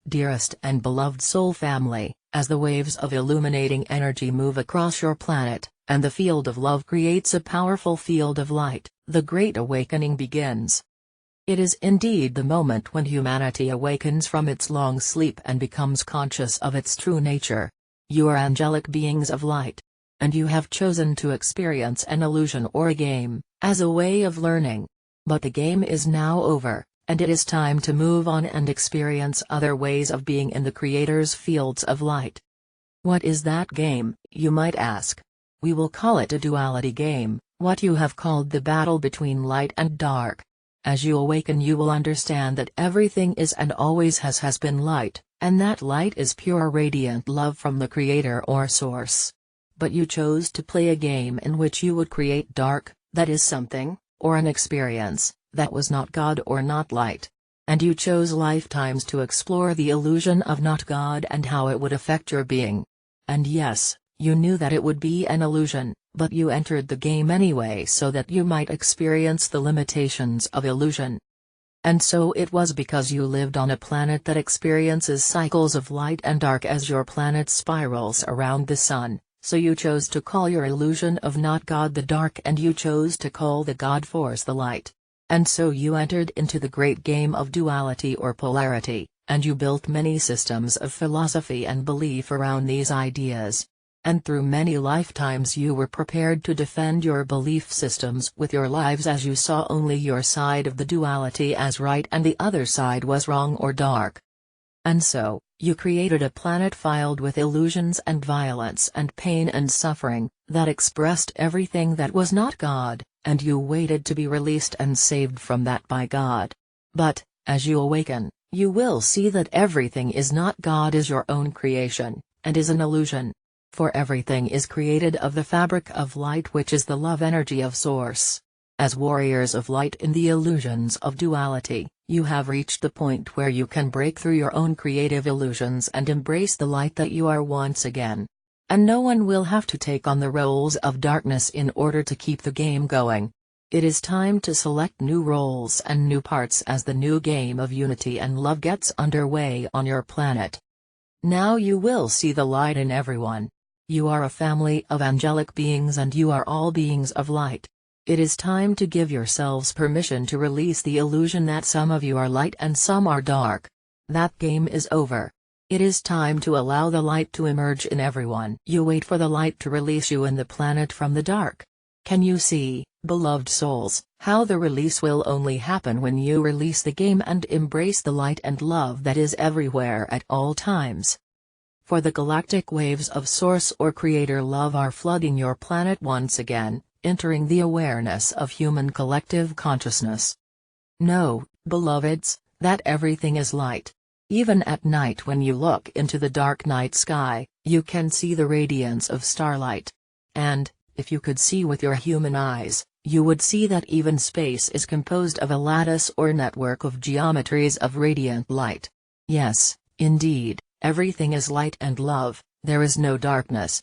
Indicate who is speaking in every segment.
Speaker 1: dearest and beloved soul family, as the waves of illuminating energy move across your planet, and the field of love creates a powerful field of light, the Great Awakening begins. It is indeed the moment when humanity awakens from its long sleep and becomes conscious of its true nature. You are angelic beings of light. And you have chosen to experience an illusion or a game, as a way of learning. But the game is now over, and it is time to move on and experience other ways of being in the Creator's fields of light. What is that game, you might ask? We will call it a duality game, what you have called the battle between light and dark. As you awaken, you will understand that everything is and always has been light, and that light is pure radiant love from the Creator or Source. But you chose to play a game in which you would create dark, that is something, or an experience, that was not God or not light. And you chose lifetimes to explore the illusion of not God and how it would affect your being. And yes, you knew that it would be an illusion, but you entered the game anyway so that you might experience the limitations of illusion. And so it was because you lived on a planet that experiences cycles of light and dark as your planet spirals around the sun. So you chose to call your illusion of not God the dark, and you chose to call the God force the light. And so you entered into the great game of duality or polarity, and you built many systems of philosophy and belief around these ideas. And through many lifetimes you were prepared to defend your belief systems with your lives, as you saw only your side of the duality as right and the other side was wrong or dark. And so, you created a planet filled with illusions and violence and pain and suffering, that expressed everything that was not God, and you waited to be released and saved from that by God. But, as you awaken, you will see that everything is not God, is your own creation, and is an illusion. For everything is created of the fabric of light, which is the love energy of Source. As warriors of light in the illusions of duality, you have reached the point where you can break through your own creative illusions and embrace the light that you are once again. And no one will have to take on the roles of darkness in order to keep the game going. It is time to select new roles and new parts as the new game of unity and love gets underway on your planet. Now you will see the light in everyone. You are a family of angelic beings and you are all beings of light. It is time to give yourselves permission to release the illusion that some of you are light and some are dark. That game is over. It is time to allow the light to emerge in everyone. You wait for the light to release you and the planet from the dark. Can you see, beloved souls, how the release will only happen when you release the game and embrace the light and love that is everywhere at all times? For the galactic waves of Source or Creator love are flooding your planet once again, entering the awareness of human collective consciousness. Know, beloveds, that everything is light. Even at night when you look into the dark night sky, you can see the radiance of starlight. And, if you could see with your human eyes, you would see that even space is composed of a lattice or network of geometries of radiant light. Yes, indeed, everything is light and love, there is no darkness.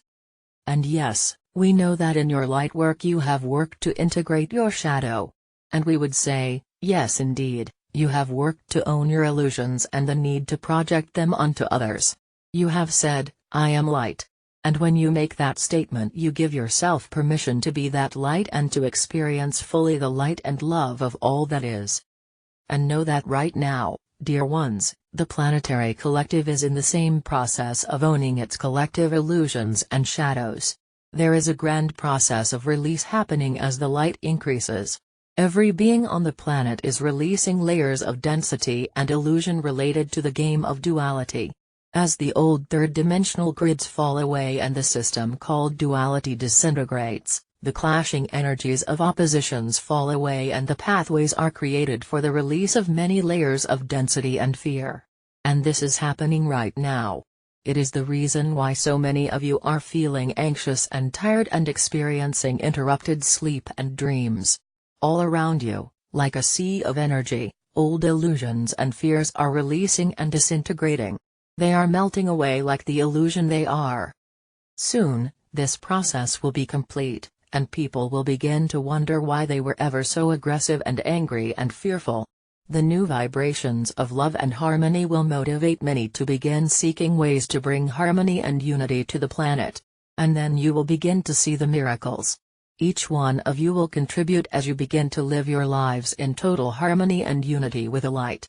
Speaker 1: And yes, we know that in your light work you have worked to integrate your shadow. And we would say, yes indeed, you have worked to own your illusions and the need to project them onto others. You have said, I am light. And when you make that statement you give yourself permission to be that light and to experience fully the light and love of all that is. And know that right now, dear ones, the planetary collective is in the same process of owning its collective illusions and shadows. There is a grand process of release happening as the light increases. Every being on the planet is releasing layers of density and illusion related to the game of duality. As the old third-dimensional grids fall away and the system called duality disintegrates, the clashing energies of oppositions fall away and the pathways are created for the release of many layers of density and fear. And this is happening right now. It is the reason why so many of you are feeling anxious and tired and experiencing interrupted sleep and dreams. All around you, like a sea of energy, old illusions and fears are releasing and disintegrating. They are melting away like the illusion they are. Soon, this process will be complete, and people will begin to wonder why they were ever so aggressive and angry and fearful. The new vibrations of love and harmony will motivate many to begin seeking ways to bring harmony and unity to the planet. And then you will begin to see the miracles. Each one of you will contribute as you begin to live your lives in total harmony and unity with the light.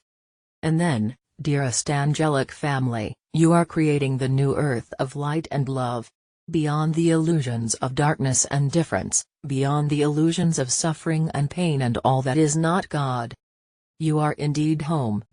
Speaker 1: And then, dearest angelic family, you are creating the new earth of light and love. Beyond the illusions of darkness and difference, beyond the illusions of suffering and pain and all that is not God. You are indeed home,